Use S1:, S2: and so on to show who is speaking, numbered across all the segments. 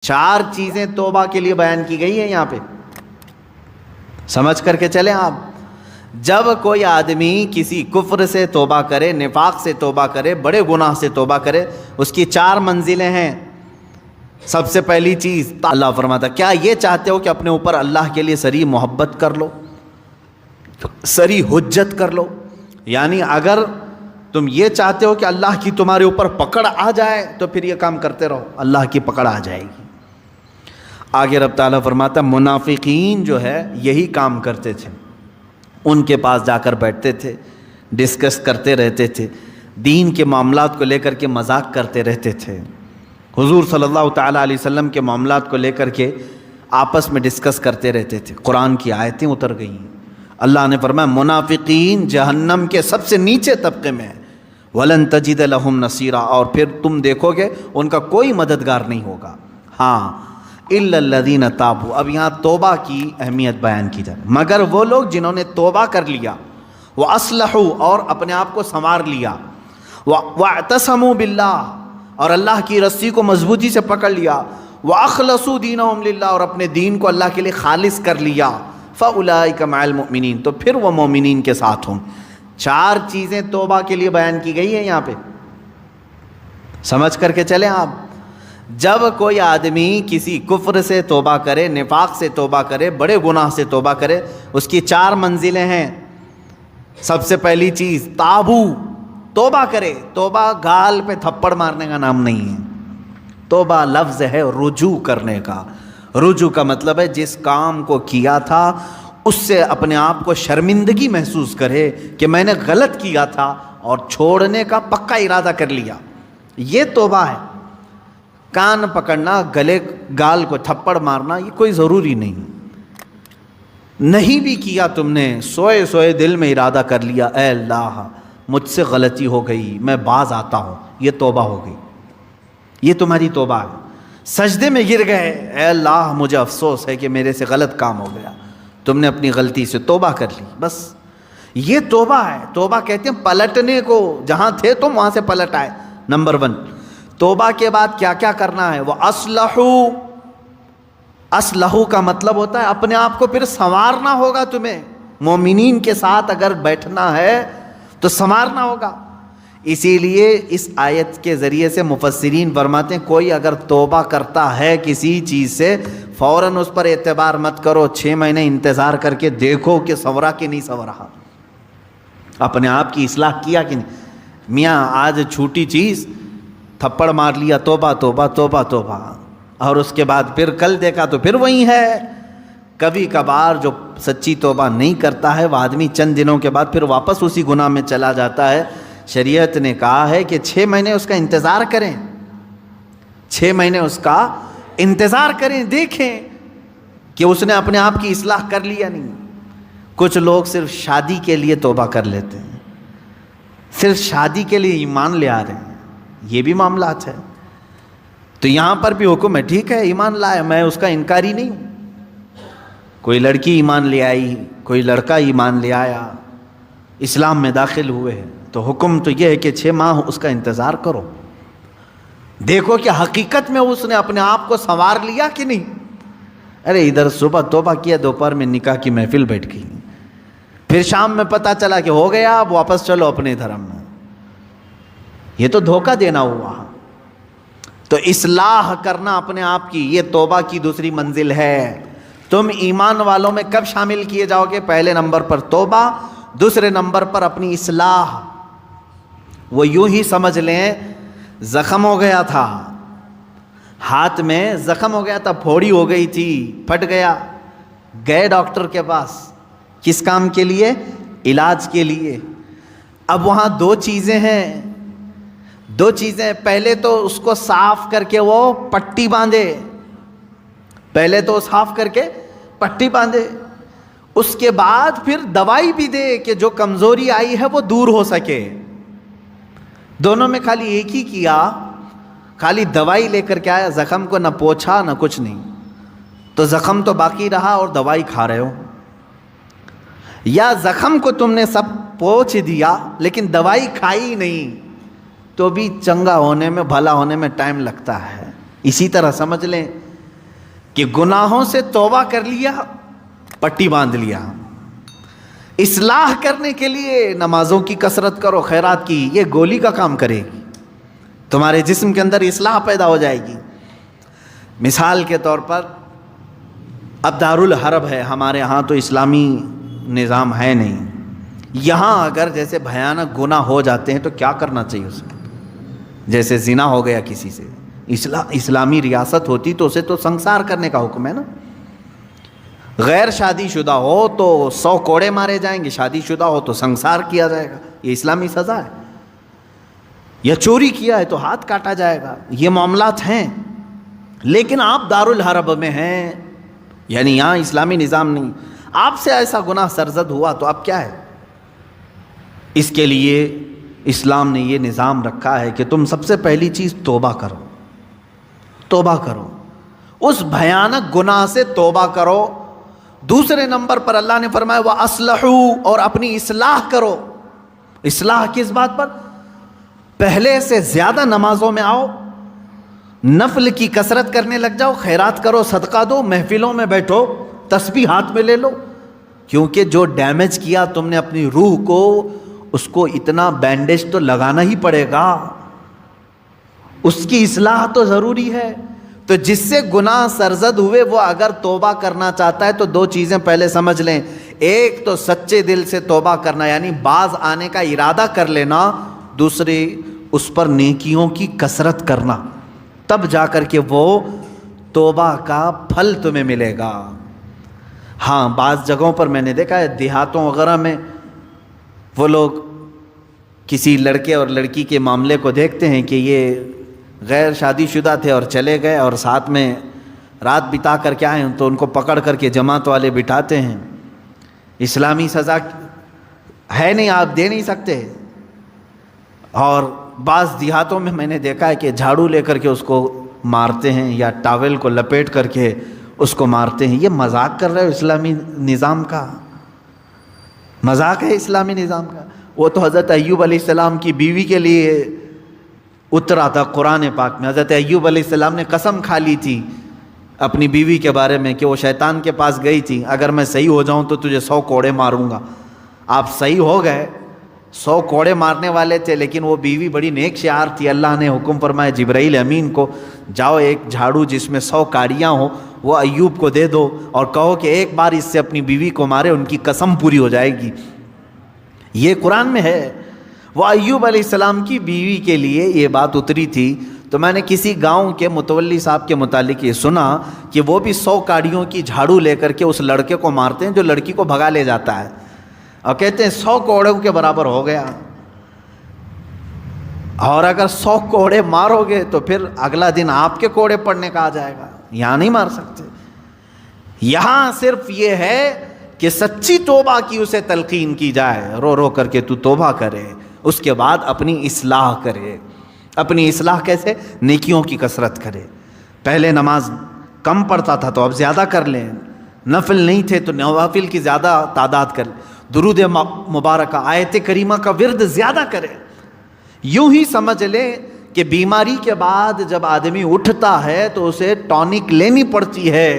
S1: 4 چیزیں توبہ کے لیے بیان کی گئی ہیں یہاں پہ، سمجھ کر کے چلیں آپ۔ جب کوئی آدمی کسی کفر سے توبہ کرے، نفاق سے توبہ کرے، بڑے گناہ سے توبہ کرے، اس کی 4 منزلیں ہیں۔ سب سے پہلی چیز اللہ فرماتا، کیا یہ چاہتے ہو کہ اپنے اوپر اللہ کے لیے سری محبت کر لو، سری حجت کر لو؟ یعنی اگر تم یہ چاہتے ہو کہ اللہ کی تمہارے اوپر پکڑ آ جائے تو پھر یہ کام کرتے رہو، اللہ کی پکڑ آ جائے گی۔ آگے رب تعالیٰ فرماتا، منافقین جو ہے یہی کام کرتے تھے، ان کے پاس جا کر بیٹھتے تھے، ڈسکس کرتے رہتے تھے، دین کے معاملات کو لے کر کے مذاق کرتے رہتے تھے، حضور صلی اللہ تعالیٰ علیہ وسلم کے معاملات کو لے کر کے آپس میں ڈسکس کرتے رہتے تھے۔ قرآن کی آیتیں اتر گئیں، اللہ نے فرمایا منافقین جہنم کے سب سے نیچے طبقے میں ہیں، وَلَن تَجِدَ لَهُمْ نَصِيرًا، اور پھر تم دیکھو گے ان کا کوئی مددگار نہیں ہوگا۔ ہاں إِلَّا الَّذِينَ تَابُوا، اب یہاں توبہ کی اہمیت بیان کی جائے، مگر وہ لوگ جنہوں نے توبہ کر لیا، وَأَصْلَحُوا، اور اپنے آپ کو سنوار لیا، وَاعْتَصَمُوا بِاللَّهِ، اور اللہ کی رسی کو مضبوطی سے پکڑ لیا، وَأَخْلَصُوا دِينَهُمْ لِلَّهِ، اور اپنے دین کو اللہ کے لیے خالص کر لیا، فَأُولَئِكَ مَعَ الْمُؤْمِنِينَ، تو پھر وہ مومنین کے ساتھ ہوں۔ 4 چیزیں توبہ کے لیے بیان کی گئی ہیں یہاں پہ، سمجھ کر کے چلیں آپ۔ جب کوئی آدمی کسی کفر سے توبہ کرے، نفاق سے توبہ کرے، بڑے گناہ سے توبہ کرے، اس کی 4 منزلیں ہیں۔ سب سے پہلی چیز تابو، توبہ کرے۔ توبہ گال پہ تھپڑ مارنے کا نام نہیں ہے، توبہ لفظ ہے رجوع کرنے کا۔ رجوع کا مطلب ہے جس کام کو کیا تھا اس سے اپنے آپ کو شرمندگی محسوس کرے کہ میں نے غلط کیا تھا اور چھوڑنے کا پکا ارادہ کر لیا، یہ توبہ ہے۔ کان پکڑنا، گلے گال کو تھپڑ مارنا یہ کوئی ضروری نہیں بھی کیا، تم نے سوئے سوئے دل میں ارادہ کر لیا اے اللہ مجھ سے غلطی ہو گئی، میں باز آتا ہوں، یہ توبہ ہو گئی، یہ تمہاری توبہ ہے۔ سجدے میں گر گئے، اے اللہ مجھے افسوس ہے کہ میرے سے غلط کام ہو گیا، تم نے اپنی غلطی سے توبہ کر لی، بس یہ توبہ ہے۔ توبہ کہتے ہیں پلٹنے کو، جہاں تھے تم وہاں سے پلٹ آئے۔ نمبر 1، توبہ کے بعد کیا کیا کرنا ہے؟ وہ اصلحو کا مطلب ہوتا ہے اپنے آپ کو پھر سنوارنا ہوگا تمہیں۔ مومنین کے ساتھ اگر بیٹھنا ہے تو سنوارنا ہوگا۔ اسی لیے اس آیت کے ذریعے سے مفسرین فرماتے ہیں کوئی اگر توبہ کرتا ہے کسی چیز سے، فوراً اس پر اعتبار مت کرو، 6 مہینے انتظار کر کے دیکھو کہ سنورا کہ نہیں سنورا، اپنے آپ کی اصلاح کیا کہ نہیں۔ میاں آج چھوٹی چیز تھپڑ مار لیا، توبہ توبہ توبہ توبہ، اور اس کے بعد پھر کل دیکھا تو پھر وہی ہے۔ کبھی کبھار جو سچی توبہ نہیں کرتا ہے وہ آدمی چند دنوں کے بعد پھر واپس اسی گناہ میں چلا جاتا ہے۔ شریعت نے کہا ہے کہ 6 مہینے اس کا انتظار کریں، 6 مہینے اس کا انتظار کریں، دیکھیں کہ اس نے اپنے آپ کی اصلاح کر لی یا نہیں۔ کچھ لوگ صرف شادی کے لیے توبہ کر لیتے ہیں، صرف شادی کے لیے ایمان لے آ رہے ہیں، یہ بھی معاملات ہے۔ تو یہاں پر بھی حکم ہے، ٹھیک ہے ایمان لائے، میں اس کا انکاری نہیں ہوں۔ کوئی لڑکی ایمان لے آئی، کوئی لڑکا ایمان لے آیا، اسلام میں داخل ہوئے ہیں، تو حکم تو یہ ہے کہ 6 ماہ اس کا انتظار کرو، دیکھو کہ حقیقت میں اس نے اپنے آپ کو سنوار لیا کہ نہیں۔ ارے ادھر صبح توبہ کیا، دوپہر میں نکاح کی محفل بیٹھ گئی، پھر شام میں پتہ چلا کہ ہو گیا، اب واپس چلو اپنے دھرم میں، یہ تو دھوکہ دینا ہوا۔ تو اصلاح کرنا اپنے آپ کی، یہ توبہ کی دوسری منزل ہے۔ تم ایمان والوں میں کب شامل کیے جاؤ گے؟ پہلے نمبر پر توبہ، دوسرے نمبر پر اپنی اصلاح۔ وہ یوں ہی سمجھ لیں زخم ہو گیا تھا، ہاتھ میں زخم ہو گیا تھا، پھوڑی ہو گئی تھی، پھٹ گیا، گئے ڈاکٹر کے پاس، کس کام کے لیے؟ علاج کے لیے۔ اب وہاں 2 چیزیں ہیں، 2 چیزیں، پہلے تو اس کو صاف کر کے وہ پٹی باندھے، پہلے تو صاف کر کے پٹی باندھے، اس کے بعد پھر دوائی بھی دے کہ جو کمزوری آئی ہے وہ دور ہو سکے۔ دونوں میں خالی ایک ہی کیا، خالی دوائی لے کر کے آیا، زخم کو نہ پوچھا نہ کچھ نہیں، تو زخم تو باقی رہا اور دوائی کھا رہے ہو۔ یا زخم کو تم نے سب پوچھ دیا لیکن دوائی کھائی نہیں، تو بھی چنگا ہونے میں، بھلا ہونے میں ٹائم لگتا ہے۔ اسی طرح سمجھ لیں کہ گناہوں سے توبہ کر لیا، پٹی باندھ لیا، اصلاح کرنے کے لیے نمازوں کی کثرت کرو، خیرات کی، یہ گولی کا کام کرے گی، تمہارے جسم کے اندر اصلاح پیدا ہو جائے گی۔ مثال کے طور پر اب دارالحرب ہے، ہمارے ہاں تو اسلامی نظام ہے نہیں، یہاں اگر جیسے بھیانک گناہ ہو جاتے ہیں تو کیا کرنا چاہیے اس میں؟ جیسے زنا ہو گیا کسی سے، اسلامی ریاست ہوتی تو اسے تو سنسار کرنے کا حکم ہے نا۔ غیر شادی شدہ ہو تو 100 کوڑے مارے جائیں گے، شادی شدہ ہو تو سنسار کیا جائے گا، یہ اسلامی سزا ہے۔ یا چوری کیا ہے تو ہاتھ کاٹا جائے گا، یہ معاملات ہیں۔ لیکن آپ دارالحرب میں ہیں، یعنی یہاں اسلامی نظام نہیں، آپ سے ایسا گناہ سرزد ہوا تو اب کیا ہے؟ اس کے لیے اسلام نے یہ نظام رکھا ہے کہ تم سب سے پہلی چیز توبہ کرو، توبہ کرو، اس بھیانک گناہ سے توبہ کرو۔ دوسرے نمبر پر اللہ نے فرمایا وَأَصْلَحُوا، اور اپنی اصلاح کرو۔ اصلاح کس بات پر؟ پہلے سے زیادہ نمازوں میں آؤ، نفل کی کثرت کرنے لگ جاؤ، خیرات کرو، صدقہ دو، محفلوں میں بیٹھو، تسبیح ہاتھ میں لے لو، کیونکہ جو ڈیمیج کیا تم نے اپنی روح کو، اس کو اتنا بینڈیج تو لگانا ہی پڑے گا، اس کی اصلاح تو ضروری ہے۔ تو جس سے گناہ سرزد ہوئے وہ اگر توبہ کرنا چاہتا ہے تو 2 چیزیں پہلے سمجھ لیں، ایک تو سچے دل سے توبہ کرنا، یعنی باز آنے کا ارادہ کر لینا، دوسری اس پر نیکیوں کی کثرت کرنا، تب جا کر کے وہ توبہ کا پھل تمہیں ملے گا۔ ہاں بعض جگہوں پر میں نے دیکھا ہے، دیہاتوں وغیرہ میں وہ لوگ کسی لڑکے اور لڑکی کے معاملے کو دیکھتے ہیں کہ یہ غیر شادی شدہ تھے اور چلے گئے اور ساتھ میں رات بتا کر کے آئے، تو ان کو پکڑ کر کے جماعت والے بٹھاتے ہیں۔ اسلامی سزا ہے نہیں، آپ دے نہیں سکتے۔ اور بعض دیہاتوں میں نے دیکھا ہے کہ جھاڑو لے کر کے اس کو مارتے ہیں، یا ٹاول کو لپیٹ کر کے اس کو مارتے ہیں۔ یہ مذاق کر رہے ہو اسلامی نظام کا؟ مذاق ہے اسلامی نظام کا؟ وہ تو حضرت ایوب علیہ السلام کی بیوی کے لیے اترا تھا قرآن پاک میں۔ حضرت ایوب علیہ السلام نے قسم کھا لی تھی اپنی بیوی کے بارے میں کہ وہ شیطان کے پاس گئی تھی، اگر میں صحیح ہو جاؤں تو تجھے 100 کوڑے ماروں گا۔ آپ صحیح ہو گئے، 100 کوڑے مارنے والے تھے، لیکن وہ بیوی بڑی نیک شعار تھی۔ اللہ نے حکم فرمایا جبرائیل امین کو، جاؤ ایک جھاڑو جس میں 100 کاڑیاں ہوں وہ ایوب کو دے دو اور کہو کہ ایک بار اس سے اپنی بیوی کو مارے، ان کی قسم پوری ہو جائے گی۔ یہ قرآن میں ہے۔ وہ ایوب علیہ السلام کی بیوی کے لیے یہ بات اتری تھی۔ تو میں نے کسی گاؤں کے متولی صاحب کے متعلق یہ سنا کہ وہ بھی 100 کاڑیوں کی جھاڑو لے کر کے اس لڑکے کو مارتے ہیں جو لڑکی کو بھگا لے جاتا ہے، اور کہتے ہیں 100 کوڑوں کے برابر ہو گیا۔ اور اگر 100 کوڑے مارو گے تو پھر اگلا دن آپ کے کوڑے پڑنے کا آ جائے گا، یہاں نہیں مار سکتے۔ یہاں صرف یہ ہے کہ سچی توبہ کی اسے تلقین کی جائے، رو رو کر کے تو توبہ کرے، اس کے بعد اپنی اصلاح کرے۔ اپنی اصلاح کیسے؟ نیکیوں کی کثرت کرے۔ پہلے نماز کم پڑھتا تھا تو اب زیادہ کر لیں، نفل نہیں تھے تو نوافل کی زیادہ تعداد کر لیں، درود مبارکہ آیت کریمہ کا ورد زیادہ کرے۔ یوں ہی سمجھ لیں کہ بیماری کے بعد جب آدمی اٹھتا ہے تو اسے ٹونک لینی پڑتی ہے،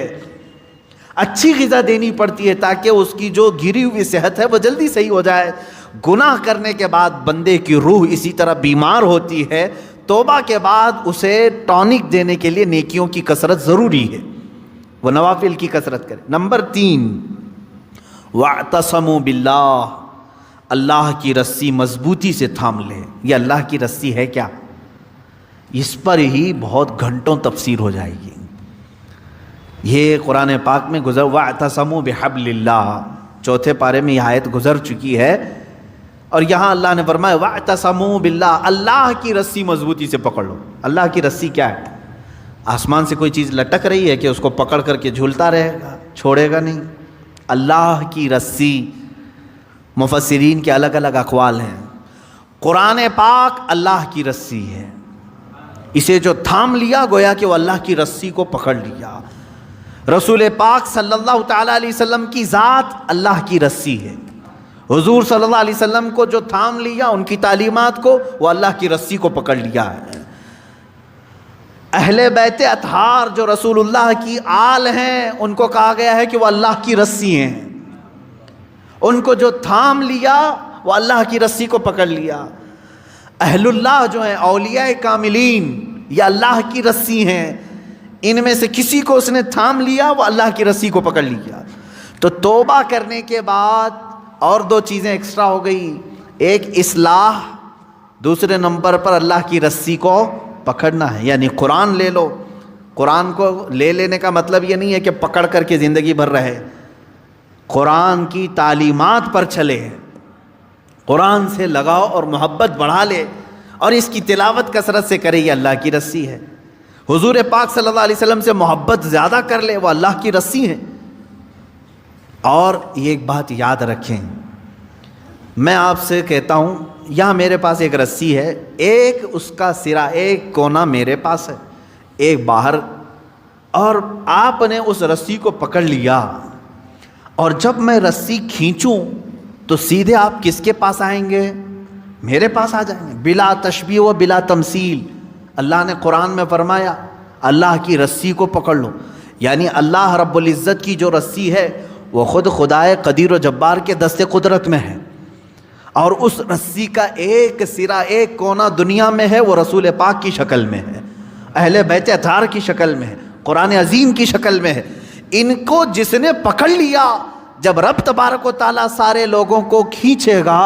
S1: اچھی غذا دینی پڑتی ہے تاکہ اس کی جو گری ہوئی صحت ہے وہ جلدی صحیح ہو جائے۔ گناہ کرنے کے بعد بندے کی روح اسی طرح بیمار ہوتی ہے، توبہ کے بعد اسے ٹونک دینے کے لیے نیکیوں کی کثرت ضروری ہے، وہ نوافل کی کثرت کرے۔ نمبر 3 وَاعْتَصَمُوا بِاللَّهِ، اللہ کی رسی مضبوطی سے تھام لے۔ یہ اللہ کی رسی ہے کیا؟ اس پر ہی بہت گھنٹوں تفسیر ہو جائے گی۔ یہ قرآن پاک میں گزر وَاعْتَصَمُوا بِحَبْلِ اللَّهِ، چوتھے پارے میں یہ آیت گزر چکی ہے، اور یہاں اللہ نے فرمایا وَاعْتَصَمُوا بِاللَّهِ، اللہ کی رسی مضبوطی سے پکڑ لو۔ اللہ کی رسی کیا ہے؟ آسمان سے کوئی چیز لٹک رہی ہے کہ اس کو پکڑ کر کے جھولتا رہے گا، چھوڑے گا نہیں۔ اللہ کی رسی، مفسرین کے الگ الگ اقوال ہیں۔ قرآن پاک اللہ کی رسی ہے، اسے جو تھام لیا گویا کہ وہ اللہ کی رسی کو پکڑ لیا۔ رسول پاک صلی اللہ تعالیٰ علیہ وسلم کی ذات اللہ کی رسی ہے، حضور صلی اللہ علیہ وسلم کو جو تھام لیا، ان کی تعلیمات کو، وہ اللہ کی رسی کو پکڑ لیا ہے۔ اہل بیت اطہار جو رسول اللہ کی آل ہیں ان کو کہا گیا ہے کہ وہ اللہ کی رسی ہیں، ان کو جو تھام لیا وہ اللہ کی رسی کو پکڑ لیا۔ اہل اللہ جو ہیں اولیاء کاملین یہ اللہ کی رسی ہیں، ان میں سے کسی کو اس نے تھام لیا وہ اللہ کی رسی کو پکڑ لیا۔ تو توبہ کرنے کے بعد اور دو چیزیں ایکسٹرا ہو گئی، ایک اصلاح، دوسرے نمبر پر اللہ کی رسی کو پکڑنا ہے، یعنی قرآن لے لو۔ قرآن کو لے لینے کا مطلب یہ نہیں ہے کہ پکڑ کر کے زندگی بھر رہے، قرآن کی تعلیمات پر چلے، قرآن سے لگاؤ اور محبت بڑھا لے اور اس کی تلاوت کثرت سے کرے، یہ اللہ کی رسی ہے۔ حضور پاک صلی اللہ علیہ وسلم سے محبت زیادہ کر لے، وہ اللہ کی رسی ہے۔ اور یہ ایک بات یاد رکھیں، میں آپ سے کہتا ہوں یہاں میرے پاس ایک رسی ہے، ایک اس کا سرا، ایک کونا میرے پاس ہے، ایک باہر، اور آپ نے اس رسی کو پکڑ لیا، اور جب میں رسی کھینچوں تو سیدھے آپ کس کے پاس آئیں گے؟ میرے پاس آ جائیں گے، بلا تشبیہ و بلا تمثیل۔ اللہ نے قرآن میں فرمایا اللہ کی رسی کو پکڑ لو، یعنی اللہ رب العزت کی جو رسی ہے وہ خود خدائے قدیر و جبار کے دست قدرت میں ہے، اور اس رسی کا ایک سرا، ایک کونا دنیا میں ہے، وہ رسول پاک کی شکل میں ہے، اہل بیت اطہار کی شکل میں ہے، قرآن عظیم کی شکل میں ہے۔ ان کو جس نے پکڑ لیا، جب رب تبارک و تعالیٰ سارے لوگوں کو کھینچے گا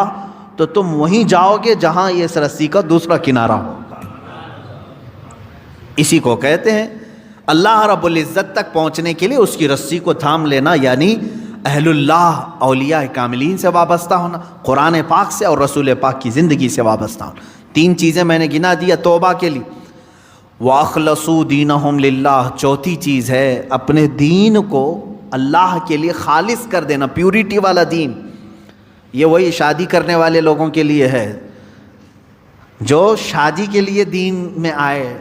S1: تو تم وہیں جاؤ گے جہاں یہ اس رسی کا دوسرا کنارہ ہوگا۔ اسی کو کہتے ہیں اللہ رب العزت تک پہنچنے کے لیے اس کی رسی کو تھام لینا، یعنی اہل اللہ، اولیاء کاملین سے وابستہ ہونا، قرآن پاک سے اور رسول پاک کی زندگی سے وابستہ ہونا۔ تین چیزیں میں نے گنا دیا توبہ کے لیے۔ وَأَخْلَصُوا دِينَهُمْ لِلَّهِ، چوتھی چیز ہے اپنے دین کو اللہ کے لیے خالص کر دینا، پیورٹی والا دین۔ یہ وہی شادی کرنے والے لوگوں کے لیے ہے، جو شادی کے لیے دین میں آئے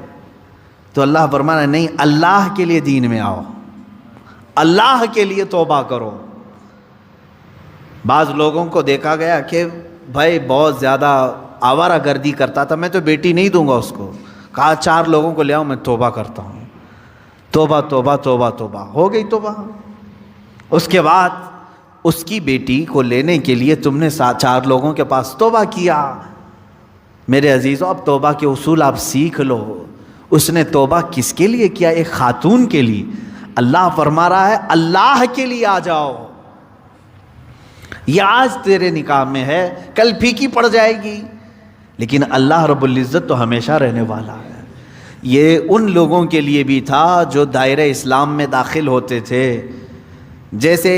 S1: تو اللہ فرمانا نہیں، اللہ کے لیے دین میں آؤ، اللہ کے لیے توبہ کرو۔ بعض لوگوں کو دیکھا گیا کہ بھائی بہت زیادہ آوارہ گردی کرتا تھا، میں تو بیٹی نہیں دوں گا اس کو، کہا 4 لوگوں کو لے آؤ، میں توبہ کرتا ہوں۔ توبہ توبہ توبہ توبہ، ہو گئی توبہ۔ اس کے بعد اس کی بیٹی کو لینے کے لیے تم نے 4 لوگوں کے پاس توبہ کیا۔ میرے عزیزوں، اب توبہ کے اصول آپ سیکھ لو۔ اس نے توبہ کس کے لیے کیا؟ ایک خاتون کے لیے۔ اللہ فرما رہا ہے اللہ کے لیے آ جاؤ، یہ آج تیرے نکاح میں ہے، کل پھیکی پڑ جائے گی، لیکن اللہ رب العزت تو ہمیشہ رہنے والا ہے۔ یہ ان لوگوں کے لیے بھی تھا جو دائرہ اسلام میں داخل ہوتے تھے، جیسے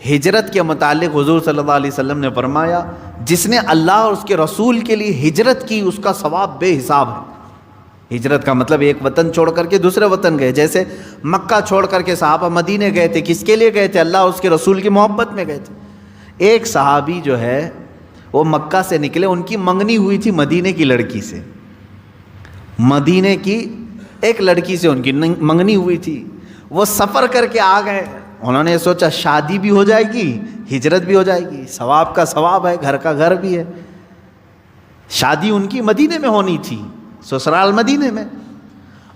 S1: ہجرت کے متعلق حضور صلی اللہ علیہ وسلم نے فرمایا جس نے اللہ اور اس کے رسول کے لیے ہجرت کی اس کا ثواب بے حساب ہے۔ ہجرت کا مطلب ایک وطن چھوڑ کر کے دوسرے وطن گئے، جیسے مکہ چھوڑ کر کے صحابہ مدینے گئے تھے، کس کے لیے گئے تھے؟ اللہ اور اس کے رسول کی محبت میں گئے تھے۔ ایک صحابی جو ہے وہ مکہ سے نکلے، ان کی منگنی ہوئی تھی مدینے کی لڑکی سے، مدینے کی ایک لڑکی سے ان کی منگنی ہوئی تھی، وہ سفر کر کے آ گئے۔ انہوں نے سوچا شادی بھی ہو جائے گی، ہجرت بھی ہو جائے گی، ثواب کا ثواب ہے، گھر کا گھر بھی ہے۔ شادی ان کی مدینے میں ہونی تھی، سسرال مدینے میں،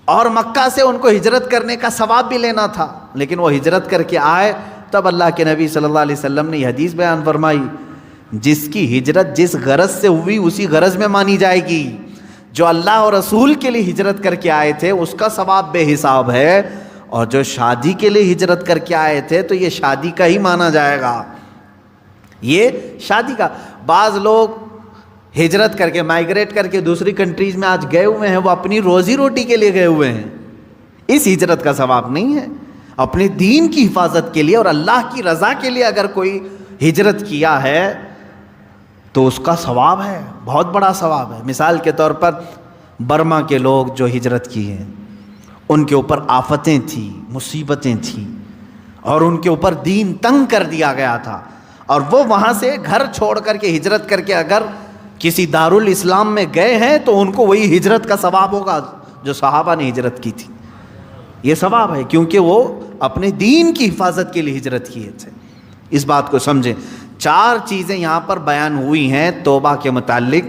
S1: اور مکہ سے ان کو ہجرت کرنے کا ثواب بھی لینا تھا، لیکن وہ ہجرت کر کے آئے۔ تب اللہ کے نبی صلی اللہ علیہ وسلم نے یہ حدیث بیان فرمائی، جس کی ہجرت جس غرض سے ہوئی اسی غرض میں مانی جائے گی۔ جو اللہ اور رسول کے لیے ہجرت کر کے آئے تھے اس کا ثواب بے حساب ہے، اور جو شادی کے لیے ہجرت کر کے آئے تھے تو یہ شادی کا ہی مانا جائے گا، یہ شادی کا۔ بعض لوگ ہجرت کر کے، مائگریٹ کر کے دوسری کنٹریز میں آج گئے ہوئے ہیں، وہ اپنی روزی روٹی کے لیے گئے ہوئے ہیں، اس ہجرت کا ثواب نہیں ہے۔ اپنے دین کی حفاظت کے لیے اور اللہ کی رضا کے لیے اگر کوئی ہجرت کیا ہے تو اس کا ثواب ہے، بہت بڑا ثواب ہے۔ مثال کے طور پر برما کے لوگ جو ہجرت کی ہیں، ان کے اوپر آفتیں تھیں، مصیبتیں تھیں، اور ان کے اوپر دین تنگ کر دیا گیا تھا، اور وہ وہاں سے گھر چھوڑ کر کے ہجرت کر کے اگر کسی دارالاسلام میں گئے ہیں تو ان کو وہی ہجرت کا ثواب ہوگا جو صحابہ نے ہجرت کی تھی۔ یہ ثواب ہے کیونکہ وہ اپنے دین کی حفاظت کے لیے ہجرت کیے تھے۔ اس بات کو سمجھیں۔ 4 چیزیں یہاں پر بیان ہوئی ہیں توبہ کے متعلق،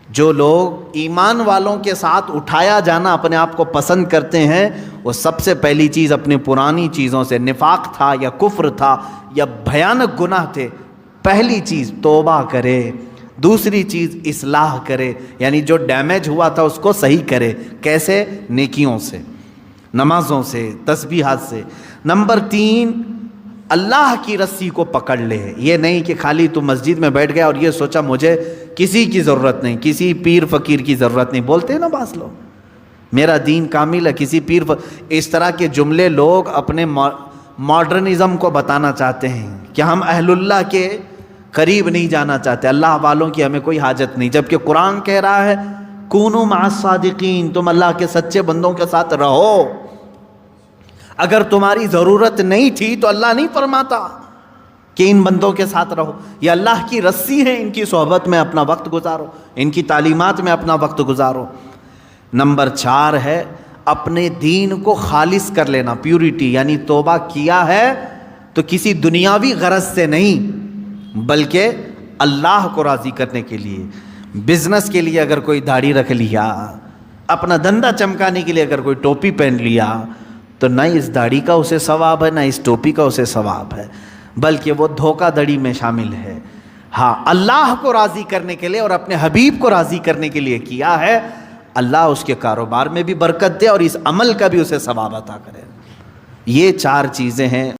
S1: جو لوگ ایمان والوں کے ساتھ اٹھایا جانا اپنے آپ کو پسند کرتے ہیں، وہ سب سے پہلی چیز اپنی پرانی چیزوں سے، نفاق تھا یا کفر تھا یا بھیانک گناہ تھے، پہلی چیز توبہ کرے، دوسری چیز اصلاح کرے، یعنی جو ڈیمیج ہوا تھا اس کو صحیح کرے۔ کیسے؟ نیکیوں سے، نمازوں سے، تسبیحات سے۔ نمبر 3، اللہ کی رسی کو پکڑ لے۔ یہ نہیں کہ خالی تو مسجد میں بیٹھ گیا اور یہ سوچا مجھے کسی کی ضرورت نہیں، کسی پیر فقیر کی ضرورت نہیں، بولتے ہیں نا بعض لوگ میرا دین کامل ہے، کسی پیر اس طرح کے جملے لوگ اپنے ماڈرنزم کو بتانا چاہتے ہیں کہ ہم اہل اللہ کے قریب نہیں جانا چاہتے، اللہ والوں کی ہمیں کوئی حاجت نہیں، جبکہ قرآن کہہ رہا ہے کونوا مع الصادقین، تم اللہ کے سچے بندوں کے ساتھ رہو۔ اگر تمہاری ضرورت نہیں تھی تو اللہ نہیں فرماتا کہ ان بندوں کے ساتھ رہو، یہ اللہ کی رسی ہے، ان کی صحبت میں اپنا وقت گزارو، ان کی تعلیمات میں اپنا وقت گزارو۔ نمبر 4 ہے اپنے دین کو خالص کر لینا، پیورٹی، یعنی توبہ کیا ہے تو کسی دنیاوی غرض سے نہیں بلکہ اللہ کو راضی کرنے کے لیے۔ بزنس کے لیے اگر کوئی داڑھی رکھ لیا، اپنا دھندا چمکانے کے لیے اگر کوئی ٹوپی پہن لیا، تو نہ اس داڑھی کا اسے ثواب ہے، نہ اس ٹوپی کا اسے ثواب ہے، بلکہ وہ دھوکہ دڑی میں شامل ہے۔ ہاں، اللہ کو راضی کرنے کے لیے اور اپنے حبیب کو راضی کرنے کے لیے کیا ہے، اللہ اس کے کاروبار میں بھی برکت دے اور اس عمل کا بھی اسے ثواب عطا کرے۔ یہ 4 چیزیں ہیں۔